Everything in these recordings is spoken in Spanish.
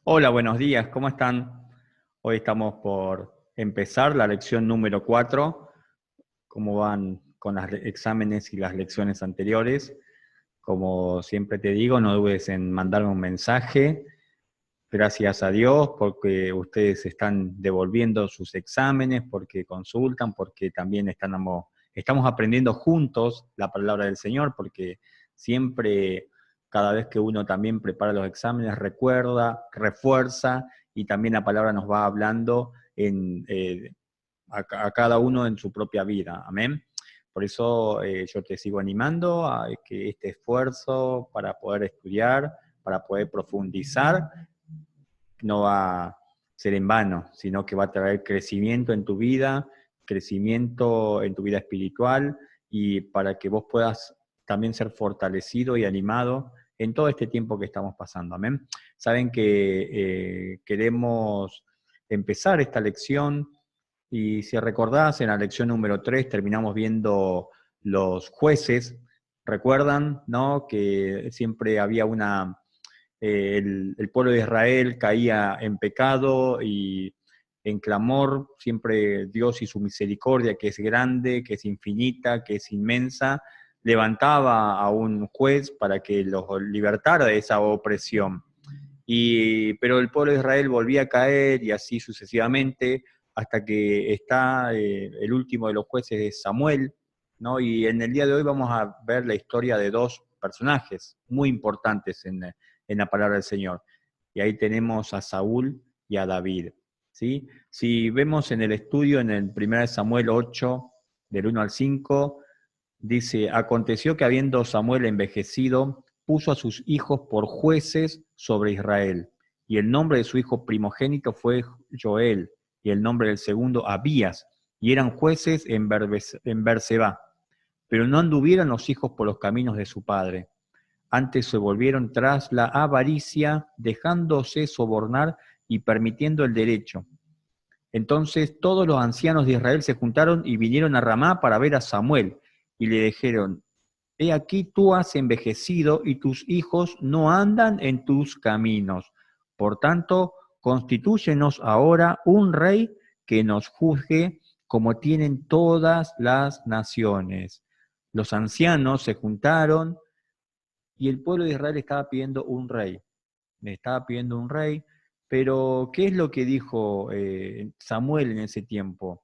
Hola, buenos días, ¿cómo están? Hoy estamos por empezar la lección número 4. ¿Cómo van con los exámenes y las lecciones anteriores? Como siempre te digo, no dudes en mandarme un mensaje. Gracias a Dios porque ustedes están devolviendo sus exámenes, porque consultan, porque también estamos aprendiendo juntos la palabra del Señor, porque siempre, cada vez que uno también prepara los exámenes, recuerda, refuerza, y también la palabra nos va hablando a cada uno en su propia vida. Amén. Por eso yo te sigo animando a que este esfuerzo para poder estudiar, para poder profundizar, no va a ser en vano, sino que va a traer crecimiento en tu vida, crecimiento en tu vida espiritual, y para que vos puedas también ser fortalecido y animado en todo este tiempo que estamos pasando. Amén. Saben que queremos empezar esta lección, y si recordás, en la lección número 3 terminamos viendo los jueces. ¿Recuerdan, no? Que siempre había el pueblo de Israel caía en pecado y en clamor. Siempre Dios y su misericordia, que es grande, que es infinita, que es inmensa, levantaba a un juez para que los libertara de esa opresión. Pero el pueblo de Israel volvía a caer, y así sucesivamente, hasta que está el último de los jueces, es Samuel, ¿no? Y en el día de hoy vamos a ver la historia de dos personajes muy importantes en la palabra del Señor. Y ahí tenemos a Saúl y a David, ¿sí? Si vemos en el estudio, en el 1 Samuel 8, del 1 al 5, dice: aconteció que habiendo Samuel envejecido, puso a sus hijos por jueces sobre Israel. Y el nombre de su hijo primogénito fue Joel, y el nombre del segundo Abías, y eran jueces en Berseba. Pero no anduvieron los hijos por los caminos de su padre. Antes se volvieron tras la avaricia, dejándose sobornar y permitiendo el derecho. Entonces todos los ancianos de Israel se juntaron y vinieron a Ramá para ver a Samuel, y le dijeron: he aquí tú has envejecido y tus hijos no andan en tus caminos. Por tanto, constitúyenos ahora un rey que nos juzgue como tienen todas las naciones. Los ancianos se juntaron, y el pueblo de Israel estaba pidiendo un rey. Le estaba pidiendo un rey, pero ¿qué es lo que dijo Samuel en ese tiempo?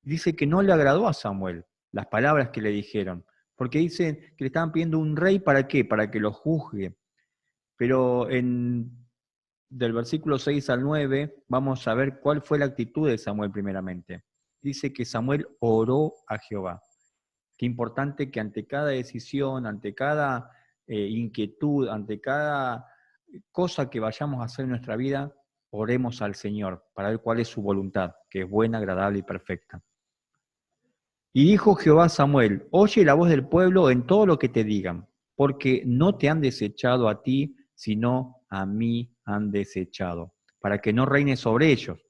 Dice que no le agradó a Samuel las palabras que le dijeron, porque dicen que le estaban pidiendo un rey. ¿Para qué? Para que lo juzgue. Pero del versículo 6 al 9 vamos a ver cuál fue la actitud de Samuel primeramente. Dice que Samuel oró a Jehová. Qué importante que ante cada decisión, ante cada inquietud, ante cada cosa que vayamos a hacer en nuestra vida, oremos al Señor para ver cuál es su voluntad, que es buena, agradable y perfecta. Y dijo Jehová a Samuel: oye la voz del pueblo en todo lo que te digan, porque no te han desechado a ti, sino a mí han desechado, para que no reines sobre ellos,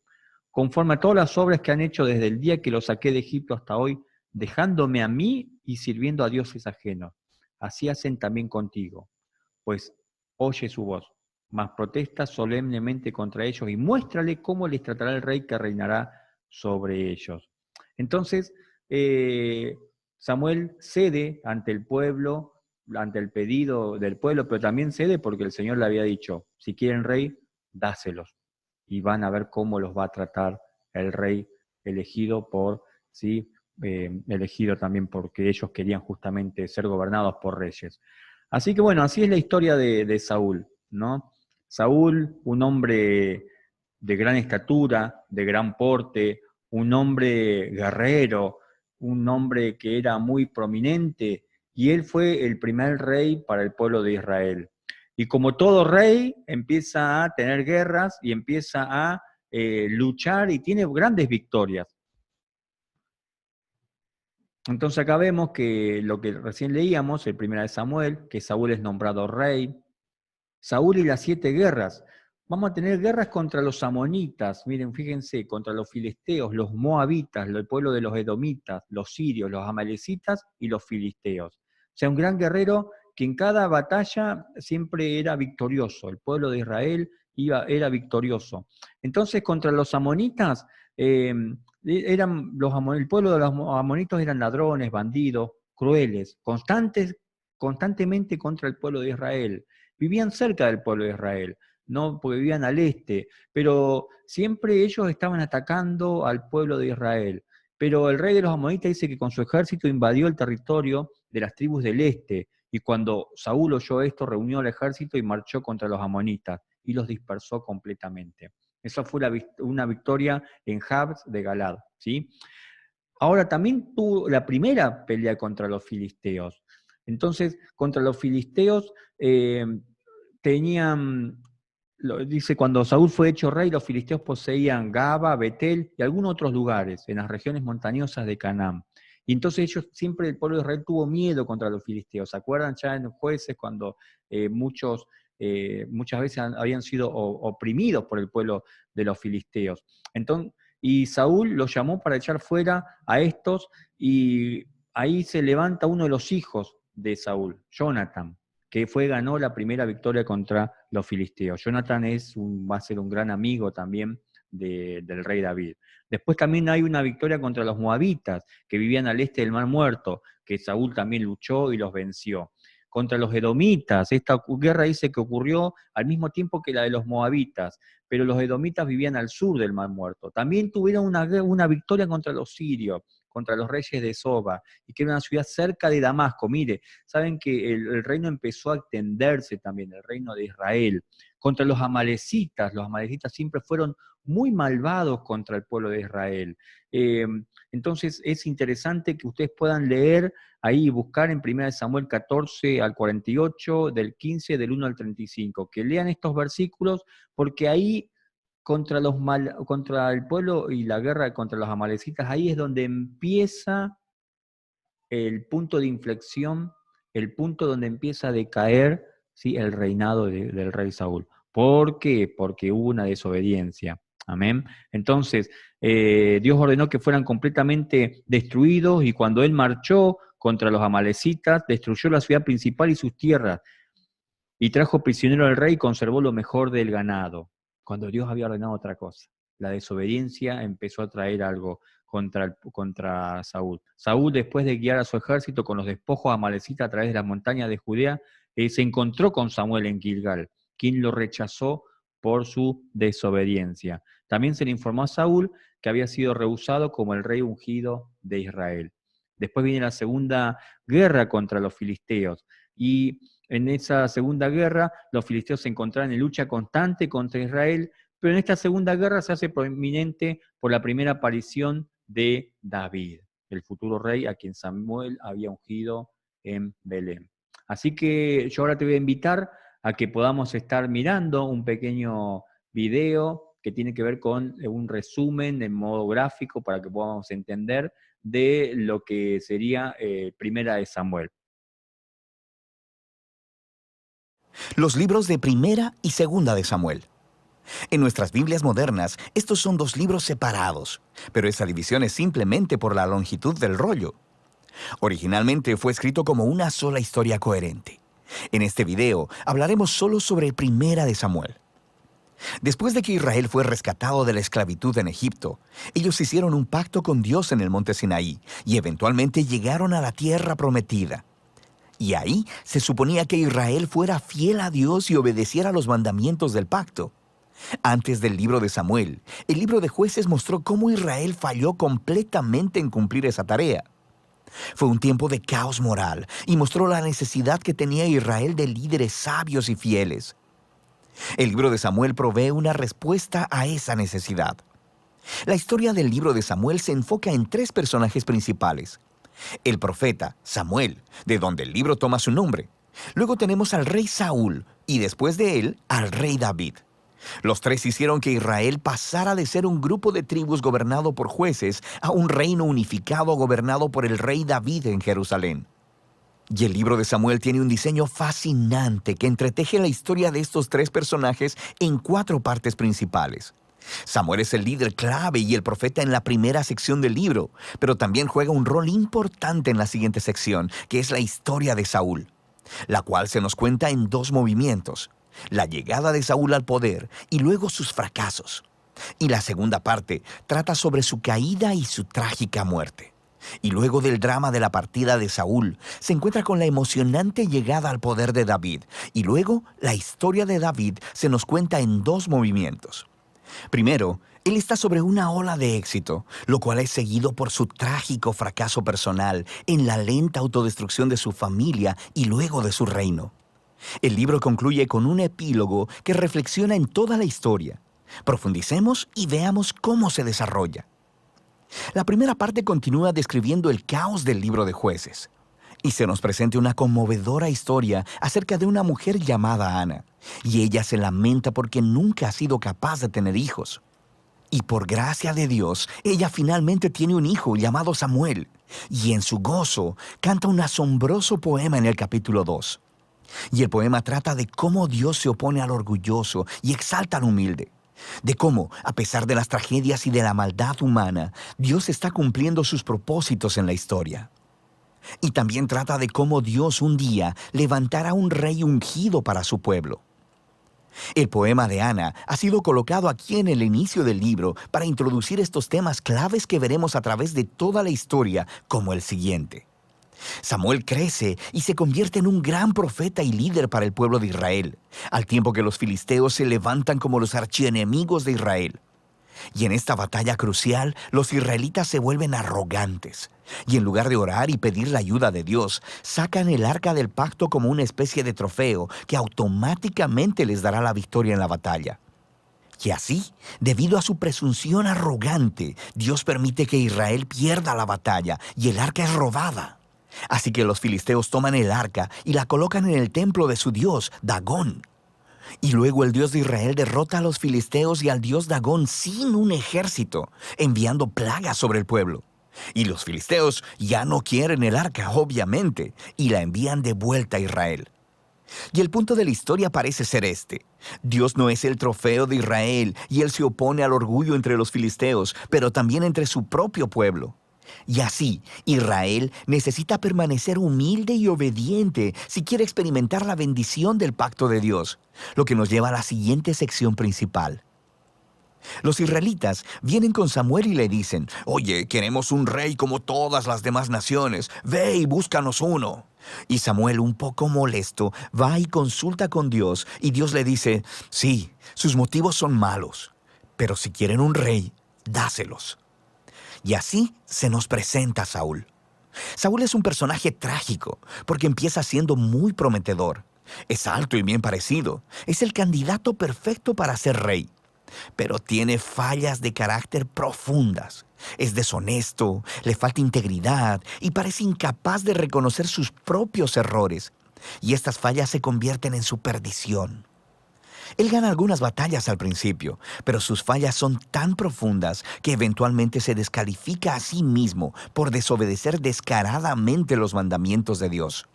conforme a todas las obras que han hecho desde el día que los saqué de Egipto hasta hoy, dejándome a mí y sirviendo a dioses ajenos. Así hacen también contigo, pues oye su voz, mas protesta solemnemente contra ellos, y muéstrale cómo les tratará el rey que reinará sobre ellos. Entonces, eh, Samuel cede ante el pueblo, ante el pedido del pueblo, pero también cede porque el Señor le había dicho: si quieren rey, dáselos, y van a ver cómo los va a tratar el rey elegido ¿sí? Elegido también porque ellos querían justamente ser gobernados por reyes. Así que bueno, así es la historia de Saúl, ¿no? Saúl, un hombre de gran estatura, de gran porte, un hombre guerrero, un hombre que era muy prominente, y él fue el primer rey para el pueblo de Israel. Y como todo rey, empieza a tener guerras y empieza a luchar, y tiene grandes victorias. Entonces acá vemos que lo que recién leíamos, el 1 de Samuel, que Saúl es nombrado rey. Saúl y las 7 guerras. Vamos a tener guerras contra los amonitas, miren, fíjense, contra los filisteos, los moabitas, el pueblo de los edomitas, los sirios, los amalecitas y los filisteos. O sea, un gran guerrero que en cada batalla siempre era victorioso. El pueblo de Israel era victorioso. Entonces, contra los amonitas, el pueblo de los amonitos eran ladrones, bandidos, crueles, constantemente contra el pueblo de Israel. Vivían cerca del pueblo de Israel, no porque vivían al este, pero siempre ellos estaban atacando al pueblo de Israel. Pero el rey de los amonitas dice que con su ejército invadió el territorio de las tribus del este, y cuando Saúl oyó esto, reunió al ejército y marchó contra los amonitas, y los dispersó completamente. Esa fue una victoria en Jabes de Galad, ¿sí? Ahora también tuvo la primera pelea contra los filisteos. Entonces, contra los filisteos tenían, dice, cuando Saúl fue hecho rey, los filisteos poseían Gaba, Betel y algunos otros lugares en las regiones montañosas de Canaán. Y entonces ellos, siempre el pueblo de Israel tuvo miedo contra los filisteos. ¿Se acuerdan ya en los Jueces cuando muchas veces habían sido oprimidos por el pueblo de los filisteos? Entonces, y Saúl los llamó para echar fuera a estos, y ahí se levanta uno de los hijos de Saúl, Jonathan, que ganó la primera victoria contra los filisteos. Jonathan va a ser un gran amigo también del rey David. Después también hay una victoria contra los moabitas, que vivían al este del Mar Muerto, que Saúl también luchó y los venció. Contra los edomitas, esta guerra dice que ocurrió al mismo tiempo que la de los moabitas, pero los edomitas vivían al sur del Mar Muerto. También tuvieron una victoria contra los sirios, contra los reyes de Soba, y que era una ciudad cerca de Damasco. Mire, saben que el reino empezó a extenderse también, el reino de Israel. Contra los amalecitas siempre fueron muy malvados contra el pueblo de Israel. Entonces es interesante que ustedes puedan leer ahí y buscar en 1 Samuel 14 al 48, del 15, del 1 al 35, que lean estos versículos, porque ahí contra el pueblo y la guerra contra los amalecitas, ahí es donde empieza el punto de inflexión, el punto donde empieza a decaer, ¿sí?, el reinado del rey Saúl. ¿Por qué? Porque hubo una desobediencia. Amén. Entonces, Dios ordenó que fueran completamente destruidos, y cuando él marchó contra los amalecitas, destruyó la ciudad principal y sus tierras, y trajo prisionero al rey y conservó lo mejor del ganado, cuando Dios había ordenado otra cosa. La desobediencia empezó a traer algo contra Saúl. Saúl, después de guiar a su ejército con los despojos amalecitas a través de las montañas de Judea, se encontró con Samuel en Gilgal, quien lo rechazó por su desobediencia. También se le informó a Saúl que había sido rehusado como el rey ungido de Israel. Después viene la segunda guerra contra los filisteos, y en esa segunda guerra los filisteos se encontraron en lucha constante contra Israel, pero en esta segunda guerra se hace prominente por la primera aparición de David, el futuro rey a quien Samuel había ungido en Belén. Así que yo ahora te voy a invitar a que podamos estar mirando un pequeño video que tiene que ver con un resumen en modo gráfico para que podamos entender de lo que sería Primera de Samuel. Los libros de Primera y Segunda de Samuel. En nuestras Biblias modernas, estos son dos libros separados, pero esa división es simplemente por la longitud del rollo. Originalmente fue escrito como una sola historia coherente. En este video hablaremos solo sobre Primera de Samuel. Después de que Israel fue rescatado de la esclavitud en Egipto, ellos hicieron un pacto con Dios en el monte Sinaí y eventualmente llegaron a la tierra prometida. Y ahí se suponía que Israel fuera fiel a Dios y obedeciera los mandamientos del pacto. Antes del libro de Samuel, el libro de Jueces mostró cómo Israel falló completamente en cumplir esa tarea. Fue un tiempo de caos moral y mostró la necesidad que tenía Israel de líderes sabios y fieles. El libro de Samuel provee una respuesta a esa necesidad. La historia del libro de Samuel se enfoca en tres personajes principales. El profeta, Samuel, de donde el libro toma su nombre. Luego tenemos al rey Saúl y después de él, al rey David. Los tres hicieron que Israel pasara de ser un grupo de tribus gobernado por jueces a un reino unificado gobernado por el rey David en Jerusalén. Y el libro de Samuel tiene un diseño fascinante que entreteje la historia de estos tres personajes en 4 partes principales. Samuel es el líder clave y el profeta en la primera sección del libro, pero también juega un rol importante en la siguiente sección, que es la historia de Saúl, la cual se nos cuenta en 2 movimientos. la llegada de Saúl al poder y luego sus fracasos. Y la segunda parte trata sobre su caída y su trágica muerte. Y luego del drama de la partida de Saúl, se encuentra con la emocionante llegada al poder de David. Y luego, la historia de David se nos cuenta en dos movimientos. Primero, él está sobre una ola de éxito, lo cual es seguido por su trágico fracaso personal en la lenta autodestrucción de su familia y luego de su reino. El libro concluye con un epílogo que reflexiona en toda la historia. Profundicemos y veamos cómo se desarrolla. La primera parte continúa describiendo el caos del libro de Jueces. Y se nos presenta una conmovedora historia acerca de una mujer llamada Ana. Y ella se lamenta porque nunca ha sido capaz de tener hijos. Y por gracia de Dios, ella finalmente tiene un hijo llamado Samuel. Y en su gozo, canta un asombroso poema en el capítulo 2. Y el poema trata de cómo Dios se opone al orgulloso y exalta al humilde. De cómo, a pesar de las tragedias y de la maldad humana, Dios está cumpliendo sus propósitos en la historia. Y también trata de cómo Dios un día levantará un rey ungido para su pueblo. El poema de Ana ha sido colocado aquí en el inicio del libro para introducir estos temas claves que veremos a través de toda la historia, como el siguiente. Samuel crece y se convierte en un gran profeta y líder para el pueblo de Israel, al tiempo que los filisteos se levantan como los archienemigos de Israel. Y en esta batalla crucial, los israelitas se vuelven arrogantes, y en lugar de orar y pedir la ayuda de Dios, sacan el arca del pacto como una especie de trofeo que automáticamente les dará la victoria en la batalla. Y así, debido a su presunción arrogante, Dios permite que Israel pierda la batalla y el arca es robada. Así que los filisteos toman el arca y la colocan en el templo de su dios, Dagón. Y luego el Dios de Israel derrota a los filisteos y al dios Dagón sin un ejército, enviando plagas sobre el pueblo. Y los filisteos ya no quieren el arca, obviamente, y la envían de vuelta a Israel. Y el punto de la historia parece ser este. Dios no es el trofeo de Israel, y Él se opone al orgullo entre los filisteos, pero también entre su propio pueblo. Y así, Israel necesita permanecer humilde y obediente si quiere experimentar la bendición del pacto de Dios, lo que nos lleva a la siguiente sección principal. Los israelitas vienen con Samuel y le dicen: «Oye, queremos un rey como todas las demás naciones. Ve y búscanos uno». Y Samuel, un poco molesto, va y consulta con Dios, y Dios le dice: «Sí, sus motivos son malos, pero si quieren un rey, dáselos». Y así se nos presenta Saúl. Saúl es un personaje trágico porque empieza siendo muy prometedor. Es alto y bien parecido. Es el candidato perfecto para ser rey. Pero tiene fallas de carácter profundas. Es deshonesto, le falta integridad y parece incapaz de reconocer sus propios errores. Y estas fallas se convierten en su perdición. Él gana algunas batallas al principio, pero sus fallas son tan profundas que eventualmente se descalifica a sí mismo por desobedecer descaradamente los mandamientos de Dios.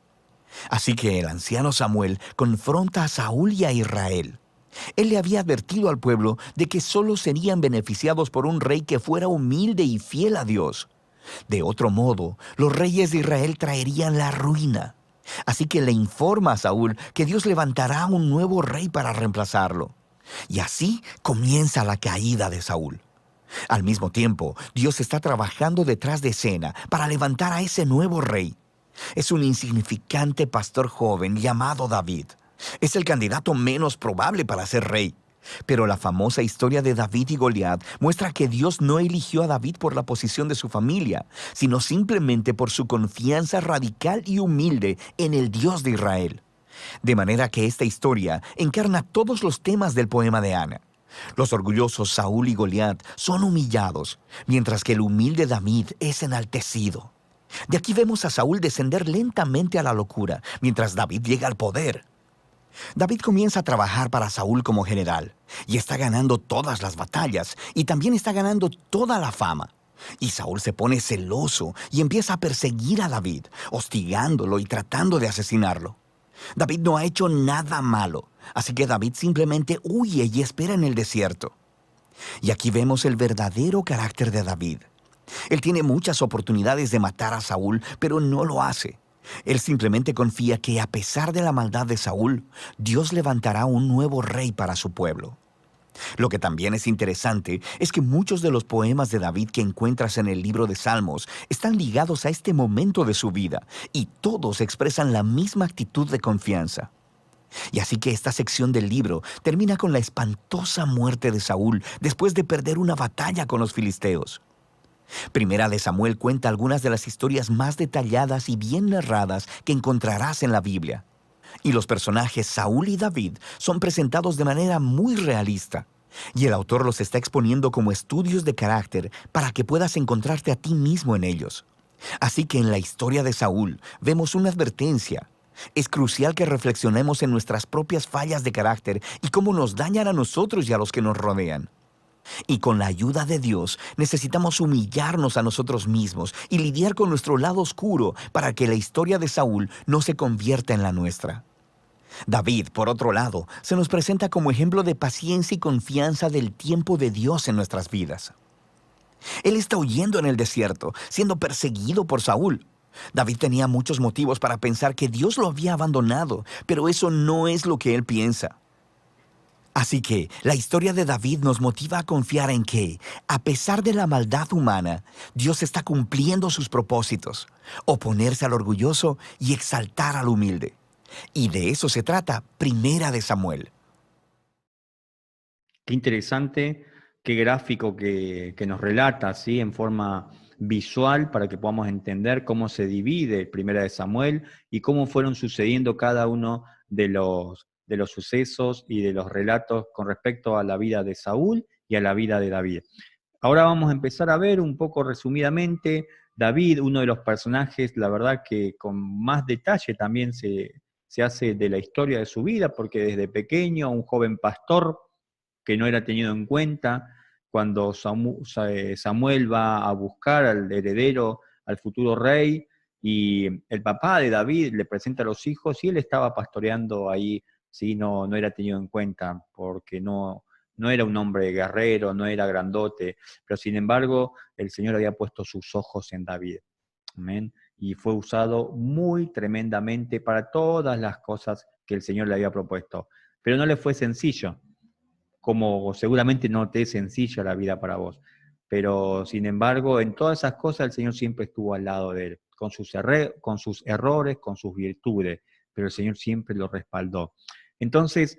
Así que el anciano Samuel confronta a Saúl y a Israel. Él le había advertido al pueblo de que solo serían beneficiados por un rey que fuera humilde y fiel a Dios. De otro modo, los reyes de Israel traerían la ruina. Así que le informa a Saúl que Dios levantará un nuevo rey para reemplazarlo. Y así comienza la caída de Saúl. Al mismo tiempo, Dios está trabajando detrás de escena para levantar a ese nuevo rey. Es un insignificante pastor joven llamado David. Es el candidato menos probable para ser rey. Pero la famosa historia de David y Goliat muestra que Dios no eligió a David por la posición de su familia, sino simplemente por su confianza radical y humilde en el Dios de Israel. De manera que esta historia encarna todos los temas del poema de Ana. Los orgullosos Saúl y Goliat son humillados, mientras que el humilde David es enaltecido. De aquí vemos a Saúl descender lentamente a la locura, mientras David llega al poder. David comienza a trabajar para Saúl como general, y está ganando todas las batallas, y también está ganando toda la fama. Y Saúl se pone celoso y empieza a perseguir a David, hostigándolo y tratando de asesinarlo. David no ha hecho nada malo, así que David simplemente huye y espera en el desierto. Y aquí vemos el verdadero carácter de David. Él tiene muchas oportunidades de matar a Saúl, pero no lo hace. Él simplemente confía que a pesar de la maldad de Saúl, Dios levantará un nuevo rey para su pueblo. Lo que también es interesante es que muchos de los poemas de David que encuentras en el libro de Salmos están ligados a este momento de su vida y todos expresan la misma actitud de confianza. Y así que esta sección del libro termina con la espantosa muerte de Saúl después de perder una batalla con los filisteos. Primera de Samuel cuenta algunas de las historias más detalladas y bien narradas que encontrarás en la Biblia. Y los personajes Saúl y David son presentados de manera muy realista. Y el autor los está exponiendo como estudios de carácter para que puedas encontrarte a ti mismo en ellos. Así que en la historia de Saúl vemos una advertencia. Es crucial que reflexionemos en nuestras propias fallas de carácter y cómo nos dañan a nosotros y a los que nos rodean. Y con la ayuda de Dios necesitamos humillarnos a nosotros mismos y lidiar con nuestro lado oscuro para que la historia de Saúl no se convierta en la nuestra. David, por otro lado, se nos presenta como ejemplo de paciencia y confianza del tiempo de Dios en nuestras vidas. Él está huyendo en el desierto, siendo perseguido por Saúl. David tenía muchos motivos para pensar que Dios lo había abandonado, pero eso no es lo que él piensa. Así que la historia de David nos motiva a confiar en que, a pesar de la maldad humana, Dios está cumpliendo sus propósitos, oponerse al orgulloso y exaltar al humilde. Y de eso se trata Primera de Samuel. Qué interesante, qué gráfico que nos relata, ¿sí? En forma visual para que podamos entender cómo se divide Primera de Samuel y cómo fueron sucediendo cada uno de los sucesos y de los relatos con respecto a la vida de Saúl y a la vida de David. Ahora vamos a empezar a ver un poco resumidamente David, uno de los personajes, la verdad que con más detalle también se hace de la historia de su vida, porque desde pequeño, un joven pastor, que no era tenido en cuenta cuando Samuel va a buscar al heredero, al futuro rey, y el papá de David le presenta a los hijos y él estaba pastoreando ahí, ¿sí? No era tenido en cuenta porque no era un hombre guerrero, no era grandote, pero sin embargo el Señor había puesto sus ojos en David. Amén. Y fue usado muy tremendamente para todas las cosas que el Señor le había propuesto. Pero no le fue sencillo, como seguramente no te es sencilla la vida para vos. Pero sin embargo, en todas esas cosas el Señor siempre estuvo al lado de él, con sus errores, con sus virtudes, pero el Señor siempre lo respaldó. Entonces,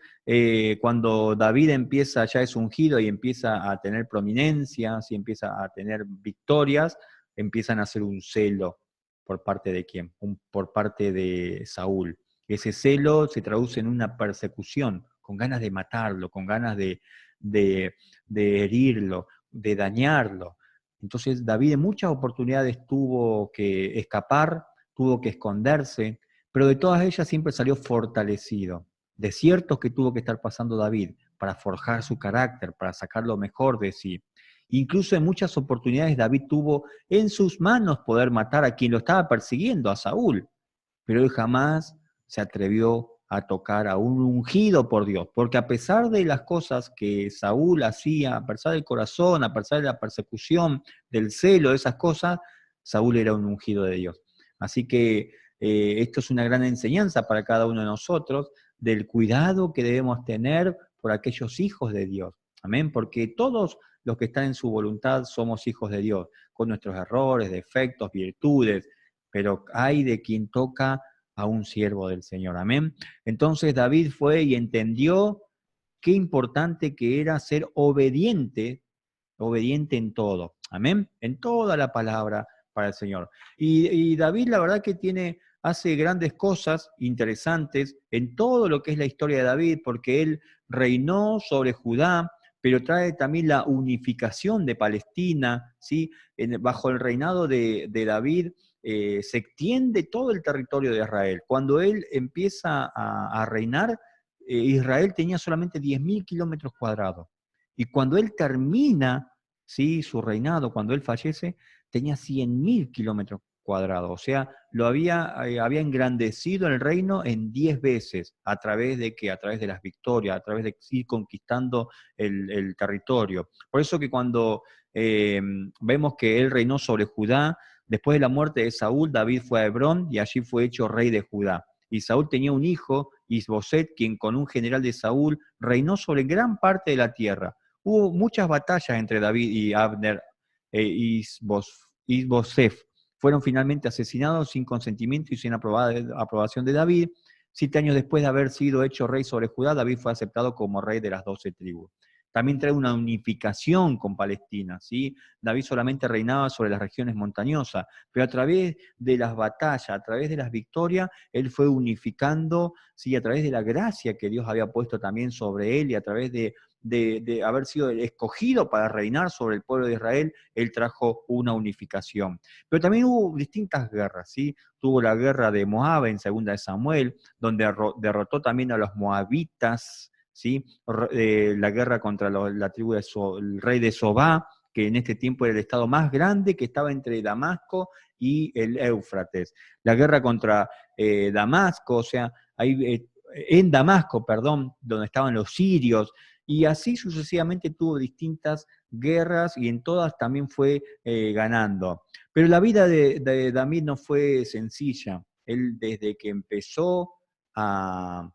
cuando David empieza, ya es ungido y empieza a tener prominencia, si empieza a tener victorias, empiezan a hacer un celo. ¿Por parte de quién? Por parte de Saúl. Ese celo se traduce en una persecución, con ganas de matarlo, con ganas de herirlo, de dañarlo. Entonces David en muchas oportunidades tuvo que escapar, tuvo que esconderse, pero de todas ellas siempre salió fortalecido. Desiertos que tuvo que estar pasando David para forjar su carácter, para sacar lo mejor de sí. Incluso en muchas oportunidades David tuvo en sus manos poder matar a quien lo estaba persiguiendo, a Saúl, pero él jamás se atrevió a tocar a un ungido por Dios, porque a pesar de las cosas que Saúl hacía, a pesar del corazón, a pesar de la persecución, del celo, de esas cosas, Saúl era un ungido de Dios. Así que esto es una gran enseñanza para cada uno de nosotros del cuidado que debemos tener por aquellos hijos de Dios. Amén, porque todos los que están en su voluntad somos hijos de Dios, con nuestros errores, defectos, virtudes, pero hay de quien toca a un siervo del Señor. Amén. Entonces David fue y entendió qué importante que era ser obediente, obediente en todo. Amén. En toda la palabra para el Señor. Y David la verdad que hace grandes cosas interesantes en todo lo que es la historia de David, porque él reinó sobre Judá, pero trae también la unificación de Palestina, ¿sí? Bajo el reinado de David se extiende todo el territorio de Israel. Cuando él empieza a reinar, Israel tenía solamente 10.000 kilómetros cuadrados. Y cuando él termina, ¿sí?, su reinado, cuando él fallece, tenía 100.000 kilómetros cuadrados. O sea, había engrandecido el reino en 10 veces. ¿A través de qué? A través de las victorias, a través de ir conquistando el territorio. Por eso que cuando vemos que él reinó sobre Judá, Después de la muerte de Saúl, David fue a Hebrón y allí fue hecho rey de Judá. Y Saúl tenía un hijo, Isboset, quien con un general de Saúl reinó sobre gran parte de la tierra. Hubo muchas batallas entre David y Abner e Isbosef. Fueron finalmente asesinados sin consentimiento y sin aprobación de David. 7 años después de haber sido hecho rey sobre Judá, David fue aceptado como rey de las 12 tribus. También trae una unificación con Palestina, ¿sí? David solamente reinaba sobre las regiones montañosas, pero a través de las batallas, a través de las victorias, él fue unificando, ¿sí? A través de la gracia que Dios había puesto también sobre él y a través de haber sido escogido para reinar sobre el pueblo de Israel, él trajo una unificación. Pero también hubo distintas guerras, ¿sí? Tuvo la guerra de Moab en 2 de Samuel, donde derrotó también a los moabitas, ¿sí? La guerra contra la tribu el rey de Sobá, que en este tiempo era el estado más grande que estaba entre Damasco y el Éufrates. La guerra contra Damasco, o sea, en Damasco, perdón, donde estaban los sirios, y así sucesivamente tuvo distintas guerras y en todas también fue ganando. Pero la vida de David no fue sencilla. Él desde que empezó a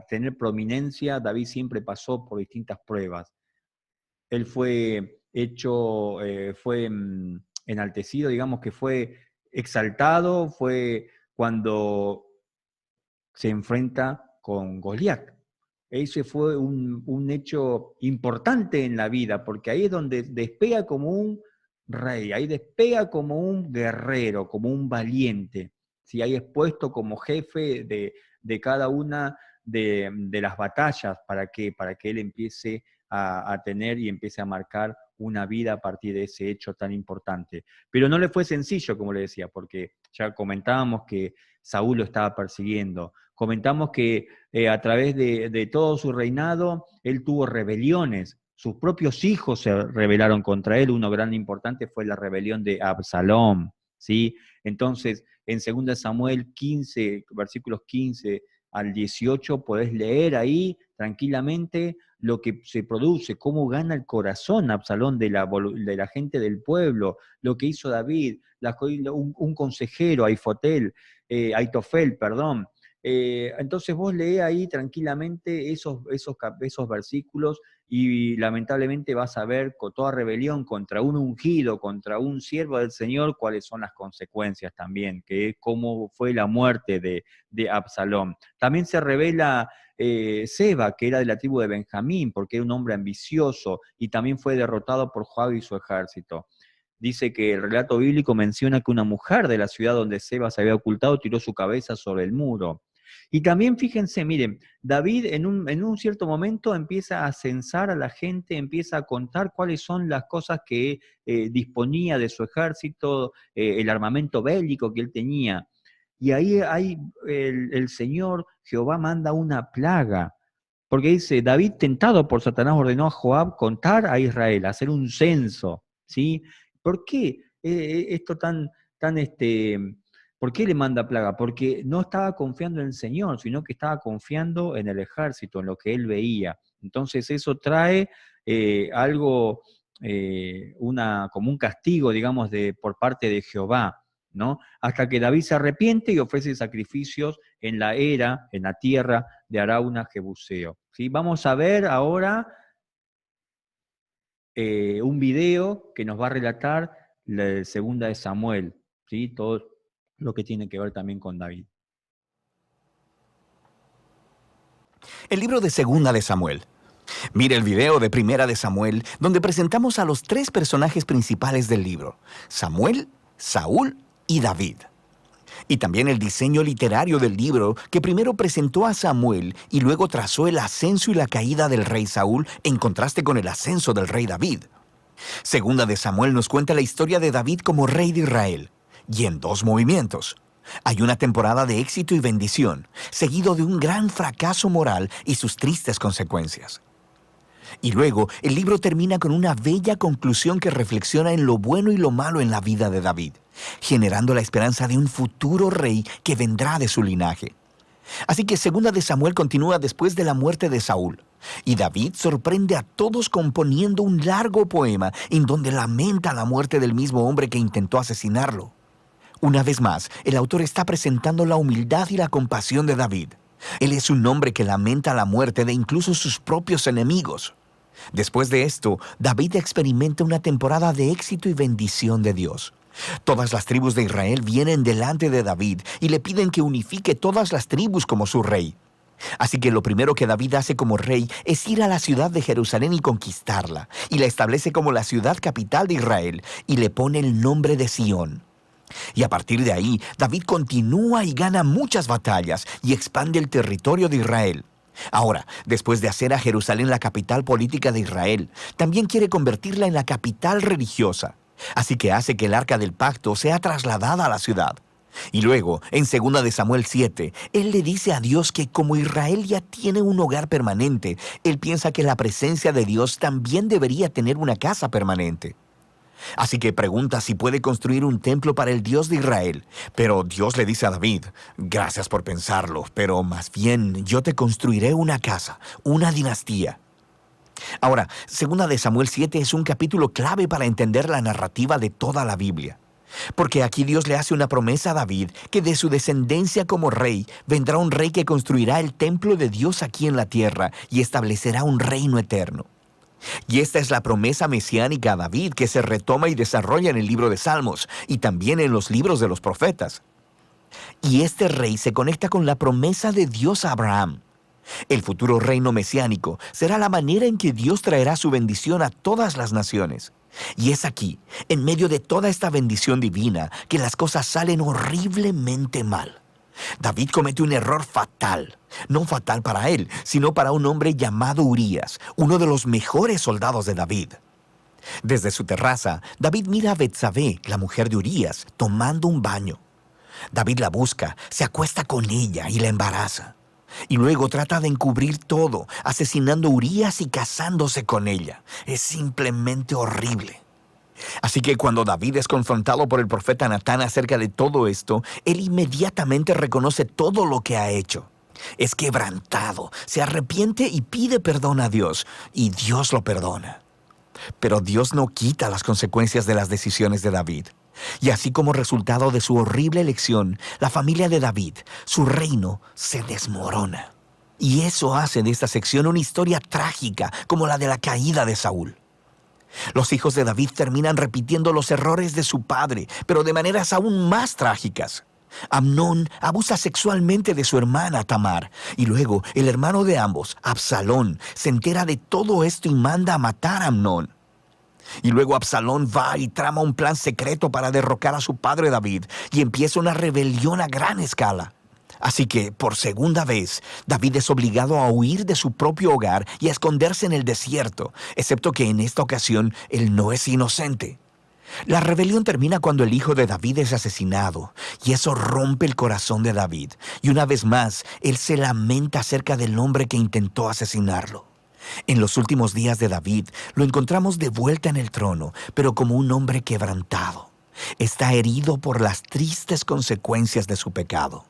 tener prominencia, David siempre pasó por distintas pruebas. Él fue hecho, fue enaltecido, digamos que fue exaltado, fue cuando se enfrenta con Goliat. Ese fue un hecho importante en la vida, porque ahí es donde despega como un rey, ahí despega como un guerrero, como un valiente. ¿Sí? Ahí es puesto como jefe de cada una de las batallas. ¿Para qué? Para que él empiece a tener y empiece a marcar una vida a partir de ese hecho tan importante. Pero no le fue sencillo, como le decía, porque ya comentábamos que Saúl lo estaba persiguiendo. Comentamos que a través de todo su reinado, él tuvo rebeliones. Sus propios hijos se rebelaron contra él. Uno gran importante fue la rebelión de Absalón, ¿sí? Entonces, en 2 Samuel 15, versículos 15 al 18, podés leer ahí tranquilamente lo que se produce, cómo gana el corazón Absalón de la gente del pueblo, lo que hizo David, un consejero, Aitofel, perdón. Entonces vos leés ahí tranquilamente esos versículos y lamentablemente vas a ver con toda rebelión contra un ungido, contra un siervo del Señor, cuáles son las consecuencias también, que es cómo fue la muerte de Absalón. También se revela Seba, que era de la tribu de Benjamín, porque era un hombre ambicioso y también fue derrotado por Joab y su ejército. Dice que el relato bíblico menciona que una mujer de la ciudad donde Seba se había ocultado tiró su cabeza sobre el muro. Y también fíjense, miren, David en un cierto momento empieza a censar a la gente, empieza a contar cuáles son las cosas que disponía de su ejército, el armamento bélico que él tenía. Y ahí el Señor, Jehová, manda una plaga. Porque dice, David, tentado por Satanás, ordenó a Joab contar a Israel, hacer un censo, ¿sí? ¿Por qué esto ¿por qué le manda plaga? Porque no estaba confiando en el Señor, sino que estaba confiando en el ejército, en lo que él veía. Entonces eso trae algo, como un castigo, digamos, por parte de Jehová, ¿no? Hasta que David se arrepiente y ofrece sacrificios en la tierra de Arauna, Jebuseo. ¿Sí? Vamos a ver ahora un video que nos va a relatar la 2 de Samuel, ¿sí? Todo lo que tiene que ver también con David. El libro de 2 de Samuel. Mire el video de 1 de Samuel, donde presentamos a los 3 personajes principales del libro: Samuel, Saúl y David. Y también el diseño literario del libro, que primero presentó a Samuel y luego trazó el ascenso y la caída del rey Saúl en contraste con el ascenso del rey David. 2 de Samuel nos cuenta la historia de David como rey de Israel, y en 2 movimientos. Hay una temporada de éxito y bendición, seguido de un gran fracaso moral y sus tristes consecuencias. Y luego, el libro termina con una bella conclusión que reflexiona en lo bueno y lo malo en la vida de David, generando la esperanza de un futuro rey que vendrá de su linaje. Así que 2 de Samuel continúa después de la muerte de Saúl, y David sorprende a todos componiendo un largo poema en donde lamenta la muerte del mismo hombre que intentó asesinarlo. Una vez más, el autor está presentando la humildad y la compasión de David. Él es un hombre que lamenta la muerte de incluso sus propios enemigos. Después de esto, David experimenta una temporada de éxito y bendición de Dios. Todas las tribus de Israel vienen delante de David y le piden que unifique todas las tribus como su rey. Así que lo primero que David hace como rey es ir a la ciudad de Jerusalén y conquistarla, y la establece como la ciudad capital de Israel, y le pone el nombre de Sión. Y a partir de ahí, David continúa y gana muchas batallas y expande el territorio de Israel. Ahora, después de hacer a Jerusalén la capital política de Israel, también quiere convertirla en la capital religiosa. Así que hace que el arca del pacto sea trasladada a la ciudad. Y luego, en 2 de Samuel 7, él le dice a Dios que como Israel ya tiene un hogar permanente, él piensa que la presencia de Dios también debería tener una casa permanente. Así que pregunta si puede construir un templo para el Dios de Israel. Pero Dios le dice a David, gracias por pensarlo, pero más bien yo te construiré una casa, una dinastía. Ahora, 2 de Samuel 7 es un capítulo clave para entender la narrativa de toda la Biblia. Porque aquí Dios le hace una promesa a David que de su descendencia como rey vendrá un rey que construirá el templo de Dios aquí en la tierra y establecerá un reino eterno. Y esta es la promesa mesiánica a David que se retoma y desarrolla en el libro de Salmos y también en los libros de los profetas. Y este rey se conecta con la promesa de Dios a Abraham. El futuro reino mesiánico será la manera en que Dios traerá su bendición a todas las naciones. Y es aquí, en medio de toda esta bendición divina, que las cosas salen horriblemente mal. David comete un error fatal, no fatal para él, sino para un hombre llamado Urías, uno de los mejores soldados de David. Desde su terraza, David mira a Betsabé, la mujer de Urías, tomando un baño. David la busca, se acuesta con ella y la embaraza. Y luego trata de encubrir todo, asesinando a Urías y casándose con ella. Es simplemente horrible. Así que cuando David es confrontado por el profeta Natán acerca de todo esto, él inmediatamente reconoce todo lo que ha hecho. Es quebrantado, se arrepiente y pide perdón a Dios, y Dios lo perdona. Pero Dios no quita las consecuencias de las decisiones de David. Y así como resultado de su horrible elección, la familia de David, su reino, se desmorona. Y eso hace de esta sección una historia trágica como la de la caída de Saúl. Los hijos de David terminan repitiendo los errores de su padre, pero de maneras aún más trágicas. Amnón abusa sexualmente de su hermana Tamar, y luego el hermano de ambos, Absalón, se entera de todo esto y manda a matar a Amnón. Y luego Absalón va y trama un plan secreto para derrocar a su padre David, y empieza una rebelión a gran escala. Así que, por segunda vez, David es obligado a huir de su propio hogar y a esconderse en el desierto, excepto que en esta ocasión él no es inocente. La rebelión termina cuando el hijo de David es asesinado, y eso rompe el corazón de David, y una vez más, él se lamenta acerca del hombre que intentó asesinarlo. En los últimos días de David, lo encontramos de vuelta en el trono, pero como un hombre quebrantado. Está herido por las tristes consecuencias de su pecado.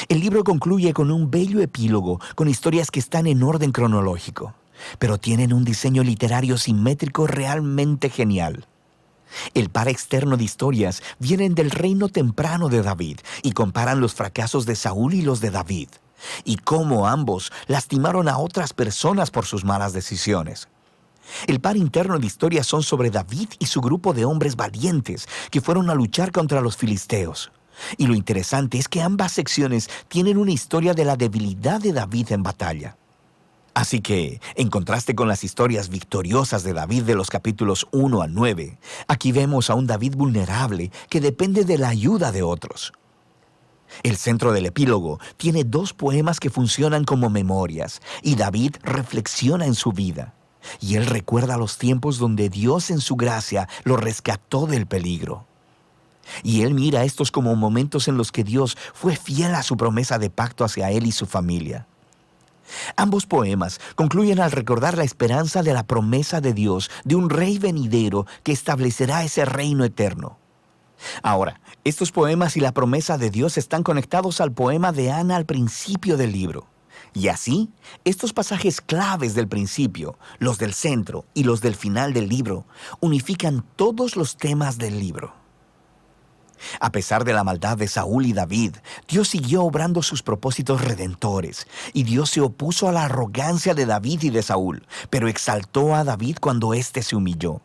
El libro concluye con un bello epílogo, con historias que están en orden cronológico, pero tienen un diseño literario simétrico realmente genial. El par externo de historias vienen del reino temprano de David y comparan los fracasos de Saúl y los de David, y cómo ambos lastimaron a otras personas por sus malas decisiones. El par interno de historias son sobre David y su grupo de hombres valientes que fueron a luchar contra los filisteos. Y lo interesante es que ambas secciones tienen una historia de la debilidad de David en batalla. Así que, en contraste con las historias victoriosas de David de los capítulos 1 al 9, aquí vemos a un David vulnerable que depende de la ayuda de otros. El centro del epílogo tiene 2 poemas que funcionan como memorias, y David reflexiona en su vida. Y él recuerda los tiempos donde Dios en su gracia lo rescató del peligro. Y él mira estos como momentos en los que Dios fue fiel a su promesa de pacto hacia él y su familia. Ambos poemas concluyen al recordar la esperanza de la promesa de Dios de un rey venidero que establecerá ese reino eterno. Ahora, estos poemas y la promesa de Dios están conectados al poema de Ana al principio del libro. Y así, estos pasajes claves del principio, los del centro y los del final del libro, unifican todos los temas del libro. A pesar de la maldad de Saúl y David, Dios siguió obrando sus propósitos redentores, y Dios se opuso a la arrogancia de David y de Saúl, pero exaltó a David cuando éste se humilló.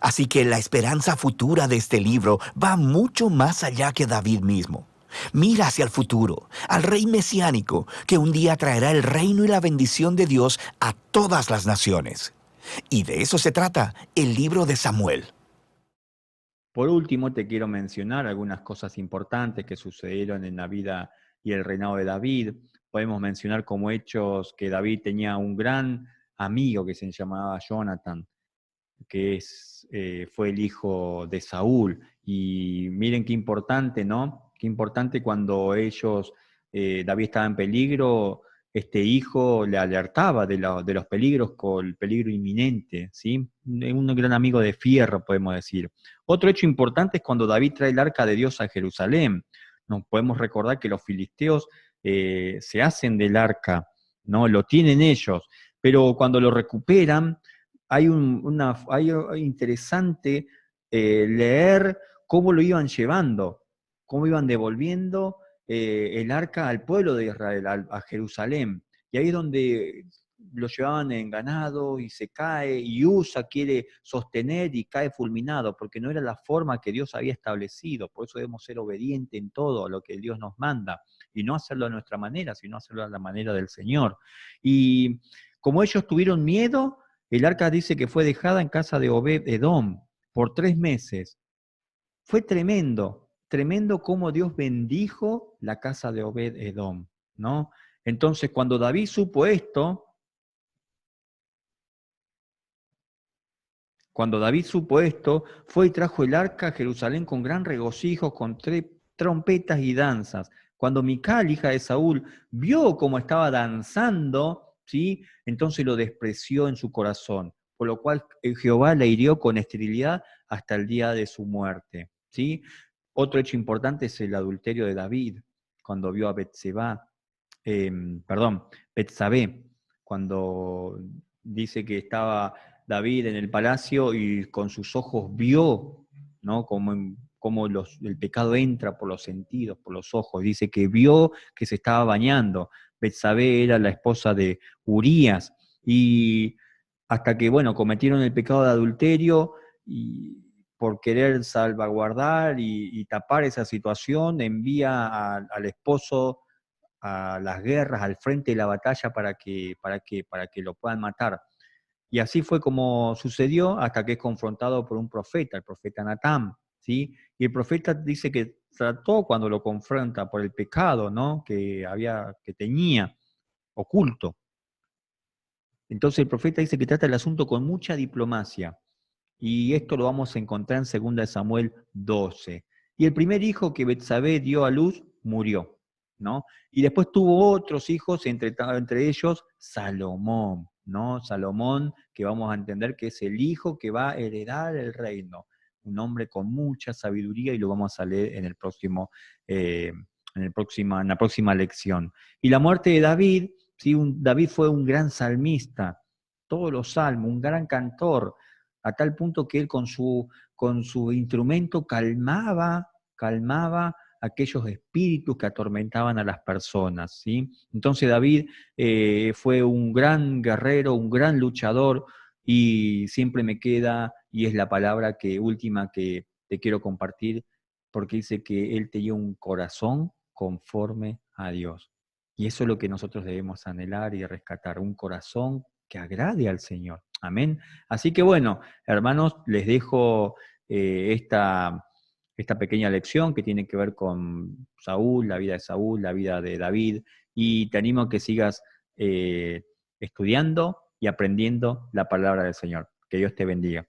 Así que la esperanza futura de este libro va mucho más allá que David mismo. Mira hacia el futuro, al rey mesiánico, que un día traerá el reino y la bendición de Dios a todas las naciones. Y de eso se trata el libro de Samuel. Por último, te quiero mencionar algunas cosas importantes que sucedieron en la vida y el reinado de David. Podemos mencionar como hechos que David tenía un gran amigo que se llamaba Jonathan, que fue el hijo de Saúl. Y miren qué importante, ¿no? Qué importante cuando David estaba en peligro, este hijo le alertaba de los peligros, con el peligro inminente, ¿sí? Un gran amigo de fierro, podemos decir. Otro hecho importante es cuando David trae el arca de Dios a Jerusalén. Nos podemos recordar que los filisteos se hacen del arca, ¿no? Lo tienen ellos, pero cuando lo recuperan, hay interesante leer cómo lo iban llevando, cómo iban devolviendo el arca al pueblo de Israel, a Jerusalén. Y ahí es donde lo llevaban en ganado y se cae, y Usa quiere sostener y cae fulminado, porque no era la forma que Dios había establecido. Por eso debemos ser obedientes en todo lo que Dios nos manda, y no hacerlo a nuestra manera, sino hacerlo a la manera del Señor. Y como ellos tuvieron miedo, el arca dice que fue dejada en casa de Obed-Edom por 3 meses. Fue tremendo, tremendo cómo Dios bendijo la casa de Obed-Edom, ¿no? Entonces, cuando David supo esto, fue y trajo el arca a Jerusalén con gran regocijo, con trompetas y danzas. Cuando Mical, hija de Saúl, vio cómo estaba danzando, ¿sí? Entonces lo despreció en su corazón, por lo cual Jehová la hirió con esterilidad hasta el día de su muerte, ¿sí? Otro hecho importante es el adulterio de David, cuando vio a Betsabé, cuando dice que estaba David en el palacio y con sus ojos vio, ¿no? Como el pecado entra por los sentidos, por los ojos. Dice que vio que se estaba bañando. Betsabé era la esposa de Urías. Y hasta que, bueno, cometieron el pecado de adulterio, y por querer salvaguardar y tapar esa situación, envía al esposo a las guerras, al frente de la batalla, para que lo puedan matar. Y así fue como sucedió, hasta que es confrontado por un profeta, el profeta Natán, ¿sí? Y el profeta dice que trató, cuando lo confronta por el pecado, ¿no? que tenía oculto. Entonces el profeta dice que trata el asunto con mucha diplomacia. Y esto lo vamos a encontrar en 2 Samuel 12. Y el primer hijo que Betsabé dio a luz murió, ¿no? Y después tuvo otros hijos, entre ellos Salomón, ¿no? Salomón, que vamos a entender que es el hijo que va a heredar el reino. Un hombre con mucha sabiduría, y lo vamos a leer en la próxima lección. Y la muerte de David, ¿sí? David fue un gran salmista, todos los salmos, un gran cantor, a tal punto que él con su instrumento calmaba aquellos espíritus que atormentaban a las personas, ¿sí? Entonces David fue un gran guerrero, un gran luchador, y siempre me queda, y es la palabra última que te quiero compartir, porque dice que él tenía un corazón conforme a Dios. Y eso es lo que nosotros debemos anhelar y rescatar, un corazón que agrade al Señor. Amén. Así que bueno, hermanos, les dejo esta pequeña lección que tiene que ver con Saúl, la vida de Saúl, la vida de David, y te animo a que sigas estudiando y aprendiendo la palabra del Señor. Que Dios te bendiga.